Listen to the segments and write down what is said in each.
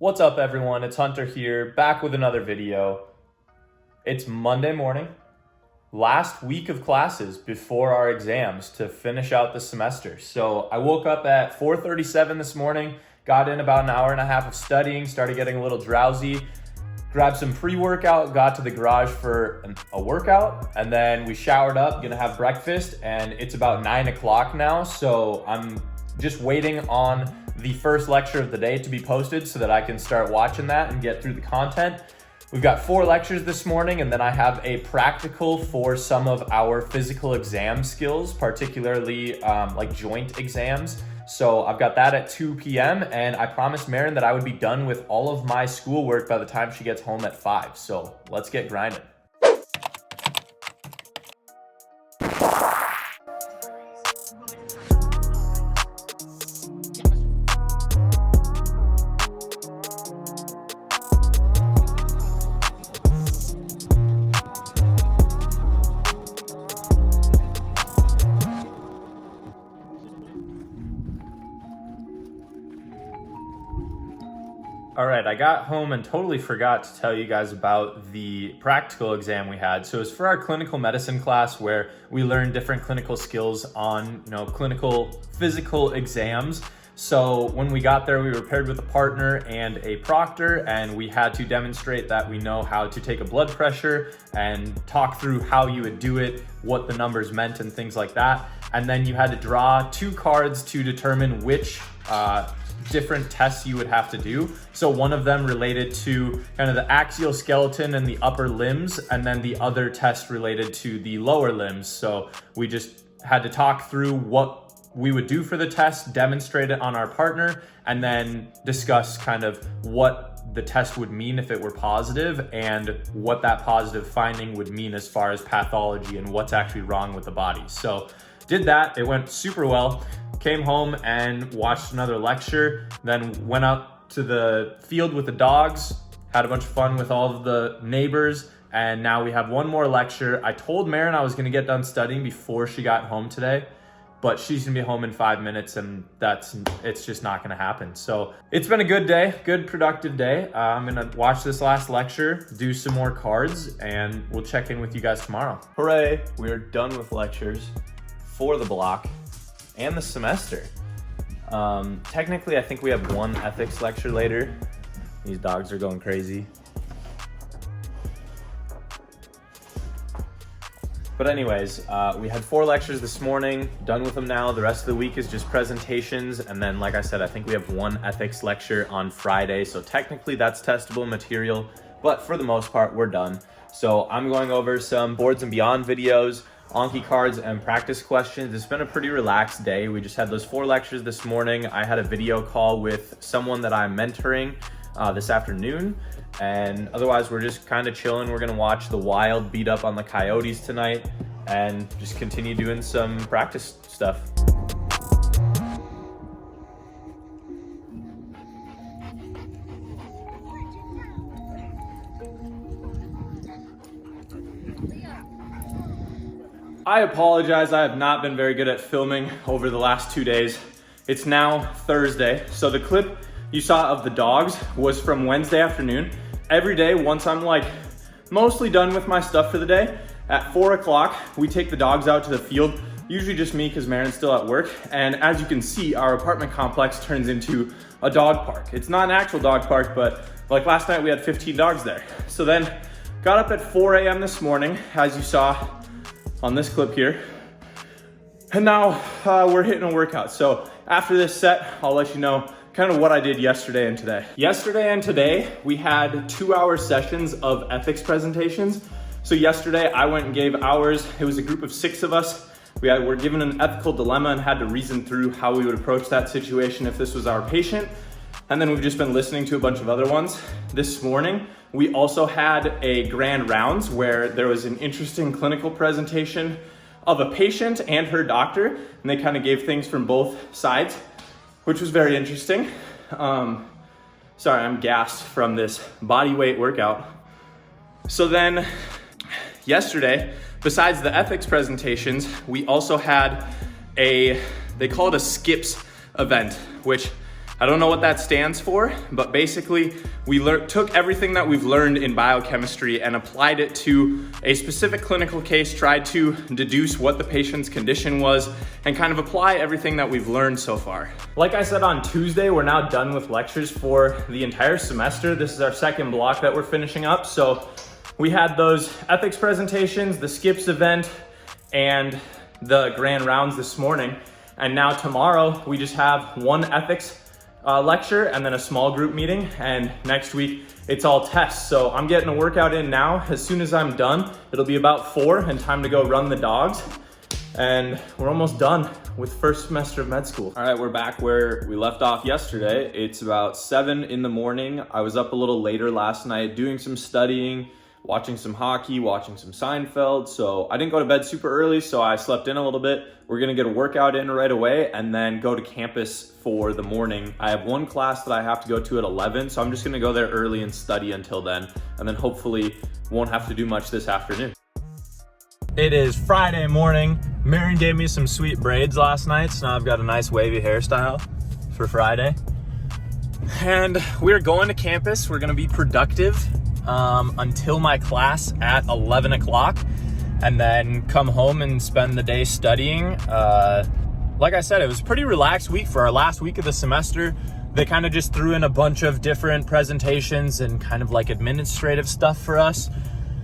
What's up everyone, it's Hunter here, back with another video. It's Monday morning, last week of classes before our exams to finish out the semester. So I woke up at 4:37 this morning, got in about an hour and a half of studying, started getting a little drowsy, grabbed some pre-workout, got to the garage for a workout, and then we showered up, gonna have breakfast, and it's about 9 o'clock now, so I'm just waiting on the first lecture of the day to be posted so that I can start watching that and get through the content. We've got 4 lectures this morning, and then I have a practical for some of our physical exam skills, particularly like joint exams. So I've got that at 2 p.m. and I promised Marin that I would be done with all of my schoolwork by the time she gets home at 5. So let's get grinding. All right, I got home and totally forgot to tell you guys about the practical exam we had. So it's for our clinical medicine class where we learn different clinical skills on, clinical physical exams. So when we got there, we were paired with a partner and a proctor, and we had to demonstrate that we know how to take a blood pressure and talk through how you would do it, what the numbers meant and things like that. And then you had to draw 2 cards to determine which different tests you would have to do. So one of them related to kind of the axial skeleton and the upper limbs, and then the other test related to the lower limbs. So we just had to talk through what we would do for the test, demonstrate it on our partner, and then discuss kind of what the test would mean if it were positive and what that positive finding would mean as far as pathology and what's actually wrong with the body. So did that, it went super well. Came home and watched another lecture, then went out to the field with the dogs, had a bunch of fun with all of the neighbors, and now we have one more lecture. I told Marin I was gonna get done studying before she got home today, but she's gonna be home in 5 minutes, and it's just not gonna happen. So it's been a good day, good productive day. I'm gonna watch this last lecture, do some more cards, and we'll check in with you guys tomorrow. Hooray, we're done with lectures for the block and the semester. Technically, I think we have one ethics lecture later. These dogs are going crazy. But anyways, we had 4 lectures this morning, done with them now. The rest of the week is just presentations. And then, like I said, I think we have one ethics lecture on Friday. So technically that's testable material, but for the most part, we're done. So I'm going over some Boards and Beyond videos, Anki cards, and practice questions. It's been a pretty relaxed day. We just had those 4 lectures this morning. I had a video call with someone that I'm mentoring this afternoon, and otherwise we're just kind of chilling. We're gonna watch the Wild beat up on the Coyotes tonight and just continue doing some practice stuff. I apologize, I have not been very good at filming over the last 2 days. It's now Thursday, so the clip you saw of the dogs was from Wednesday afternoon. Every day, once I'm like mostly done with my stuff for the day, at 4 o'clock, we take the dogs out to the field, usually just me because Marin's still at work. And as you can see, our apartment complex turns into a dog park. It's not an actual dog park, but like last night we had 15 dogs there. So then got up at 4 a.m. this morning, as you saw on this clip here. And now we're hitting a workout. So after this set, I'll let you know kind of what I did yesterday and today. Yesterday and today, we had 2-hour sessions of ethics presentations. So yesterday I went and gave ours. It was a group of 6 of us. We were given an ethical dilemma and had to reason through how we would approach that situation if this was our patient. And then we've just been listening to a bunch of other ones. This morning, we also had a grand rounds where there was an interesting clinical presentation of a patient and her doctor, and they kind of gave things from both sides, which was very interesting. Sorry, I'm gassed from this body weight workout. So then yesterday, besides the ethics presentations, we also had they call it a SCIPS event, which I don't know what that stands for, but basically we took everything that we've learned in biochemistry and applied it to a specific clinical case, tried to deduce what the patient's condition was, and kind of apply everything that we've learned so far. Like I said on Tuesday, we're now done with lectures for the entire semester. This is our second block that we're finishing up. So we had those ethics presentations, the SCIPS event, and the grand rounds this morning. And now tomorrow we just have one ethics lecture and then a small group meeting, and next week it's all tests. So I'm getting a workout in now. As soon as I'm done, it'll be about 4 and time to go run the dogs, and we're almost done with first semester of med school. All right, we're back where we left off yesterday. It's about 7 in the morning. I was up a little later last night doing some studying, watching some hockey, watching some Seinfeld. So I didn't go to bed super early, so I slept in a little bit. We're gonna get a workout in right away and then go to campus for the morning. I have one class that I have to go to at 11, so I'm just gonna go there early and study until then, and then hopefully won't have to do much this afternoon. It is Friday morning. Marion gave me some sweet braids last night, so now I've got a nice wavy hairstyle for Friday. And we're going to campus. We're gonna be productive until my class at 11 o'clock, and then come home and spend the day studying. Like I said, it was a pretty relaxed week for our last week of the semester. They kind of just threw in a bunch of different presentations and kind of like administrative stuff for us.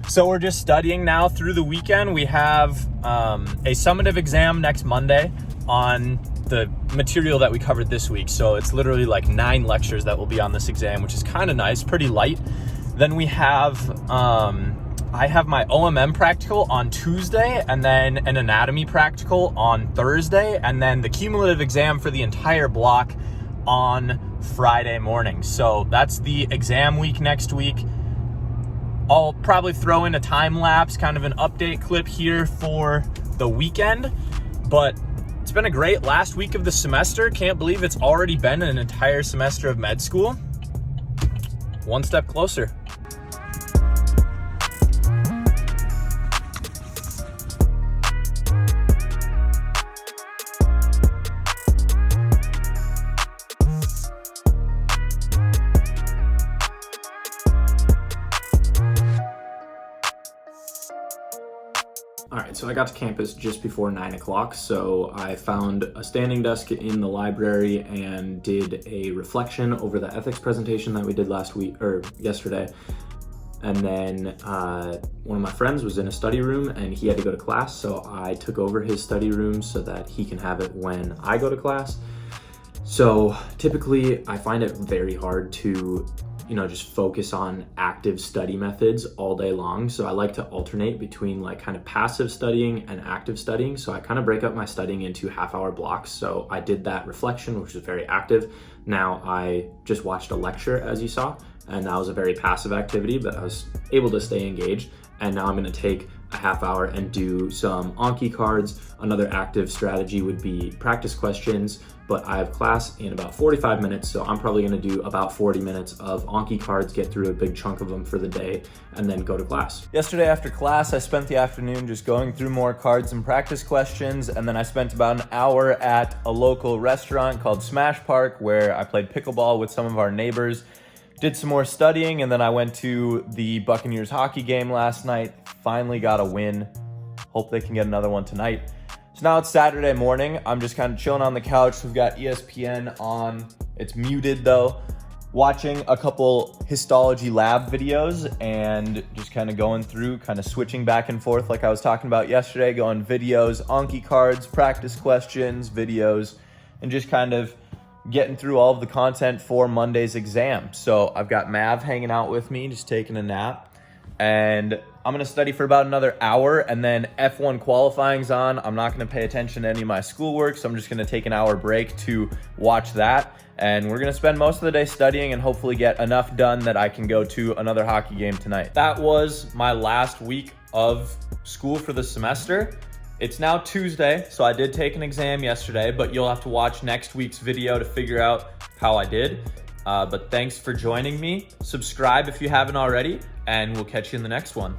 So we're just studying now through the weekend. We have a summative exam next Monday on the material that we covered this week. So it's literally like 9 lectures that will be on this exam, which is kind of nice, pretty light. Then we have, I have my OMM practical on Tuesday, and then an anatomy practical on Thursday, and then the cumulative exam for the entire block on Friday morning. So that's the exam week next week. I'll probably throw in a time lapse, kind of an update clip here for the weekend, but it's been a great last week of the semester. Can't believe it's already been an entire semester of med school. One step closer. All right, so I got to campus just before 9 o'clock, so I found a standing desk in the library and did a reflection over the ethics presentation that we did yesterday. And then one of my friends was in a study room and he had to go to class, so I took over his study room so that he can have it when I go to class. So typically I find it very hard to just focus on active study methods all day long. So I like to alternate between like kind of passive studying and active studying. So I kind of break up my studying into half-hour blocks. So I did that reflection, which was very active. Now I just watched a lecture, as you saw, and that was a very passive activity, but I was able to stay engaged. And now I'm gonna take a half hour and do some Anki cards. Another active strategy would be practice questions, but I have class in about 45 minutes, so I'm probably gonna do about 40 minutes of Anki cards, get through a big chunk of them for the day, and then go to class. Yesterday after class, I spent the afternoon just going through more cards and practice questions, and then I spent about an hour at a local restaurant called Smash Park, where I played pickleball with some of our neighbors, did some more studying, and then I went to the Buccaneers hockey game last night. Finally got a win. Hope they can get another one tonight. So now it's Saturday morning. I'm just kind of chilling on the couch. We've got ESPN on. It's muted though. Watching a couple histology lab videos and just kind of going through, kind of switching back and forth like I was talking about yesterday, going videos, Anki cards, practice questions, videos, and just kind of getting through all of the content for Monday's exam. So I've got Mav hanging out with me, just taking a nap, and I'm gonna study for about another hour, and then F1 qualifying's on. I'm not gonna pay attention to any of my schoolwork, so I'm just gonna take an hour break to watch that, and we're gonna spend most of the day studying and hopefully get enough done that I can go to another hockey game tonight. That was my last week of school for the semester. It's now Tuesday, so I did take an exam yesterday, but you'll have to watch next week's video to figure out how I did. But thanks for joining me. Subscribe if you haven't already, and we'll catch you in the next one.